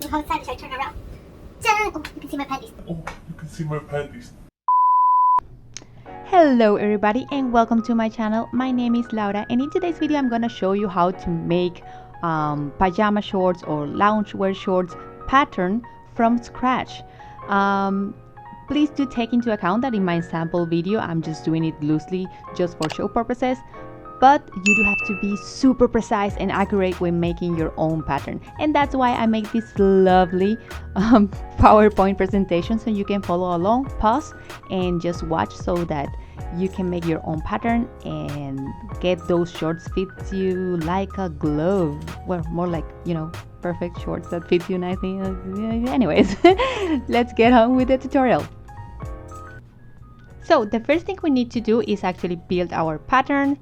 Look how stylish I turn around. Oh, you can see my panties. Oh, you can see my panties. Hello everybody and welcome to my channel. My name is Laura and in today's video I'm gonna show you how to make pajama shorts or loungewear shorts pattern from scratch. Please do take into account that in my sample video I'm just doing it loosely just for show purposes, but you do have to be super precise and accurate when making your own pattern, and that's why I make this lovely PowerPoint presentation so you can follow along, pause and just watch so that you can make your own pattern and get those shorts fit you like a glove. Well, more like, you know, perfect shorts that fit you nicely. Anyways, let's get on with the tutorial. So the first thing we need to do is actually build our pattern,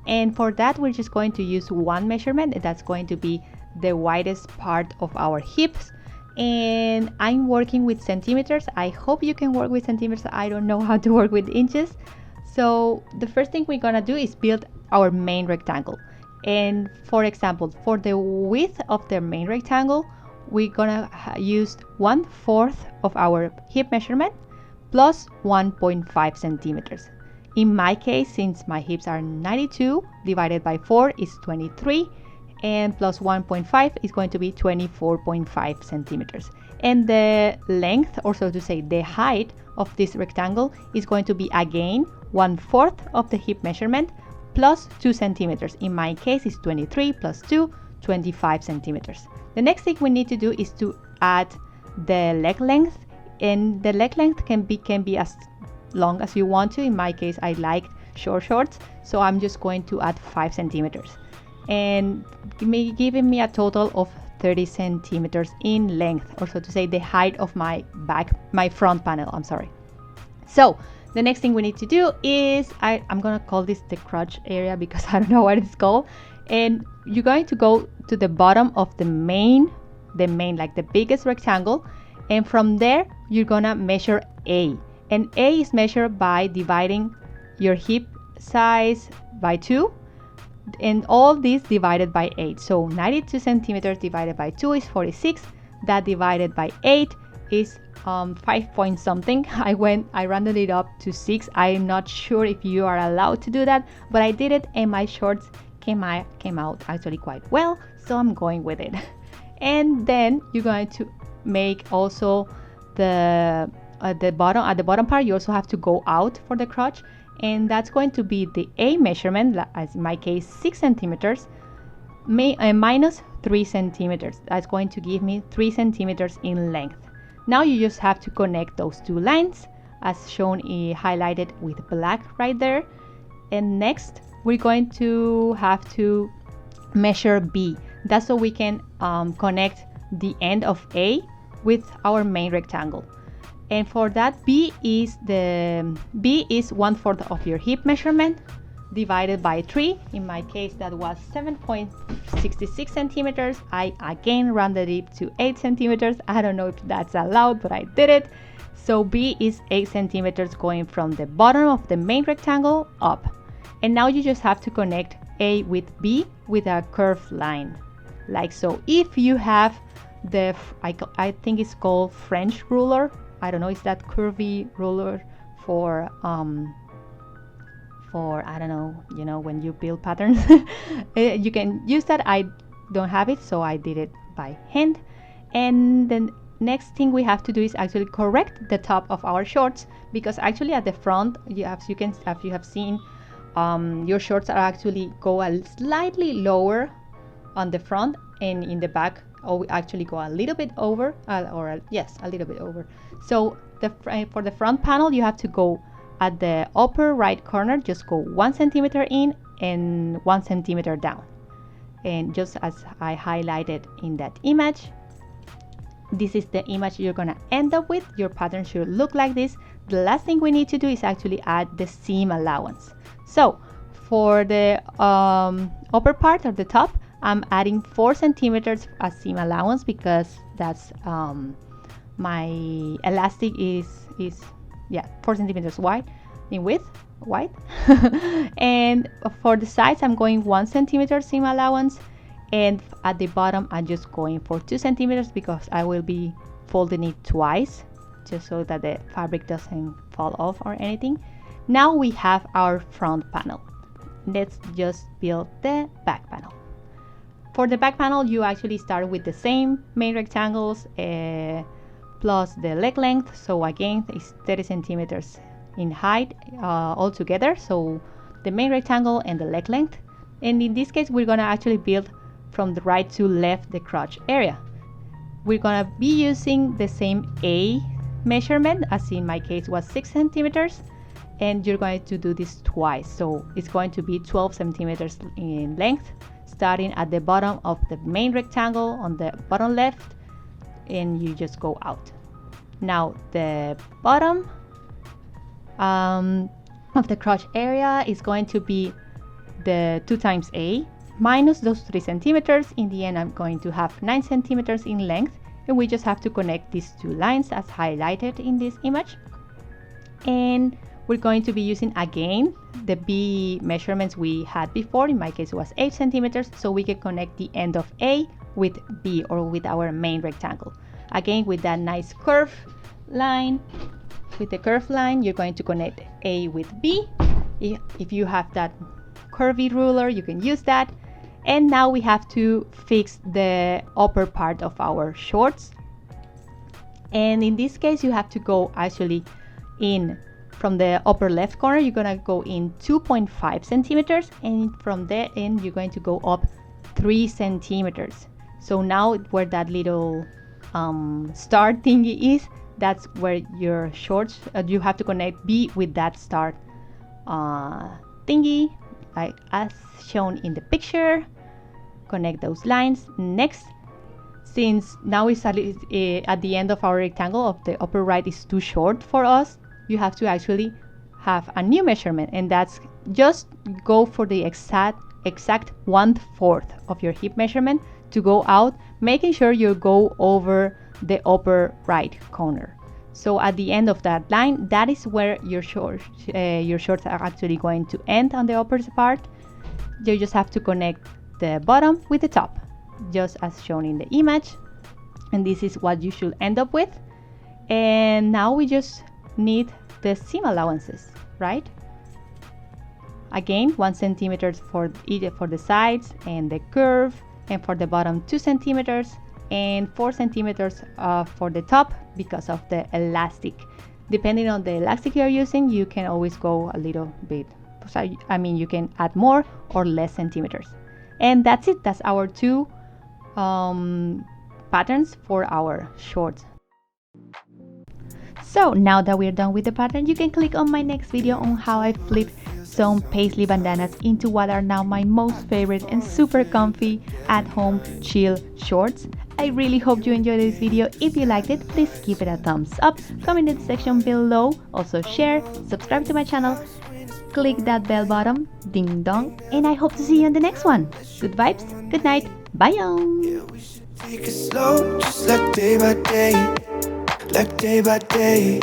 and for that we're just going to use one measurement, and that's going to be the widest part of our hips, and I'm working with centimeters. I hope you can work with centimeters. I don't know how to work with inches. So the first thing we're gonna do is build our main rectangle, and for example, for the width of the main rectangle we're gonna use 1/4 of our hip measurement plus 1.5 centimeters. In my case, since my hips are 92, divided by 4 is 23, and plus 1.5 is going to be 24.5 centimeters. And the length, or so to say the height of this rectangle, is going to be again 1/4 of the hip measurement plus 2 centimeters. In my case, it's 23 plus 2, 25 centimeters. The next thing we need to do is to add the leg length, and the leg length can be as long as you want to. In my case, I like short shorts, so I'm just going to add 5 centimeters and giving me a total of 30 centimeters in length, or so to say the height of my front panel, I'm sorry. So the next thing we need to do is I'm gonna call this the crotch area because I don't know what it's called, and you're going to go to the bottom of the main like the biggest rectangle, and from there you're gonna measure A, and A is measured by dividing your hip size by 2, and all this divided by 8. So 92 centimeters divided by 2 is 46. That divided by 8 is 5 point something. I rounded it up to 6. I'm not sure if you are allowed to do that, but I did it, and my shorts came out actually quite well, so I'm going with it. And then you're going to make also at the bottom part you also have to go out for the crotch, and that's going to be the A measurement, as in my case 6 centimeters minus 3 centimeters. That's going to give me 3 centimeters in length. Now you just have to connect those two lines as shown, highlighted with black right there. And next we're going to have to measure B. That's so we can connect the end of A with our main rectangle. And for that, B is 1/4 of your hip measurement divided by 3. In my case, that was 7.66 centimeters. I again rounded it to 8 centimeters. I don't know if that's allowed, but I did it. So B is 8 centimeters going from the bottom of the main rectangle up. And now you just have to connect A with B with a curved line, like so. If you have I think it's called French ruler. I don't know, is that curvy ruler for I don't know, you know, when you build patterns. You can use that. I don't have it, so I did it by hand. And then next thing we have to do is actually correct the top of our shorts, because actually at the front you have seen your shorts are actually go a slightly lower on the front, and in the back we actually go a little bit over, yes, a little bit over. So for the front panel you have to go at the upper right corner, just go 1 centimeter in and 1 centimeter down, and just as I highlighted in that image, this is the image you're gonna end up with. Your pattern should look like this. The last thing we need to do is actually add the seam allowance. So for the upper part of the top, I'm adding 4 centimeters as seam allowance because that's my elastic is 4 centimeters wide in width, and for the sides I'm going 1 centimeter seam allowance, And at the bottom, I'm just going for 2 centimeters because I will be folding it twice, just so that the fabric doesn't fall off or anything. Now we have our front panel. Let's just build the back panel. For the back panel, you actually start with the same main rectangles plus the leg length. So again, it's 30 centimeters in height all together. So the main rectangle and the leg length. And in this case, we're gonna actually build from the right to left the crotch area. We're gonna be using the same A measurement, as in my case was 6 centimeters. And you're going to do this twice. So it's going to be 12 centimeters in length, starting at the bottom of the main rectangle on the bottom left, and you just go out. Now the bottom of the crotch area is going to be the 2 times A minus those 3 centimeters. In the end, I'm going to have 9 centimeters in length, and we just have to connect these 2 lines as highlighted in this image. And we're going to be using again the B measurements we had before. In my case, it was 8 centimeters, so we can connect the end of A with B, or with our main rectangle. Again, with that nice curve line. With the curved line, you're going to connect A with B. If you have that curvy ruler, you can use that. And now we have to fix the upper part of our shorts. And in this case, you have to go actually in from the upper left corner. You're gonna go in 2.5 centimeters, and from there in you're going to go up 3 centimeters. So now where that little star thingy is, that's where your shorts, you have to connect B with that star thingy, like as shown in the picture. Connect those lines. Next, since now it's at the end of our rectangle of the upper right is too short for us, you have to actually have a new measurement, and that's just go for the exact 1/4 of your hip measurement to go out, making sure you go over the upper right corner. So at the end of that line, that is where your shorts are actually going to end on the upper part. You just have to connect the bottom with the top, just as shown in the image, and this is what you should end up with. And now we just need the seam allowances, right? Again, 1 centimeter for the sides and the curve, and for the bottom 2 centimeters, and 4 centimeters for the top because of the elastic. Depending on the elastic you're using, you can always go a little bit. So, I mean, you can add more or less centimeters. And that's it. That's our 2 patterns for our shorts. So now that we're done with the pattern, you can click on my next video on how I flip some Paisley bandanas into what are now my most favorite and super comfy at home chill shorts. I really hope you enjoyed this video. If you liked it, please give it a thumbs up, comment in the section below, also share, subscribe to my channel, click that bell button, ding dong, and I hope to see you in the next one. Good vibes, good night, bye y'all! Take it slow, just like day by day, like day by day.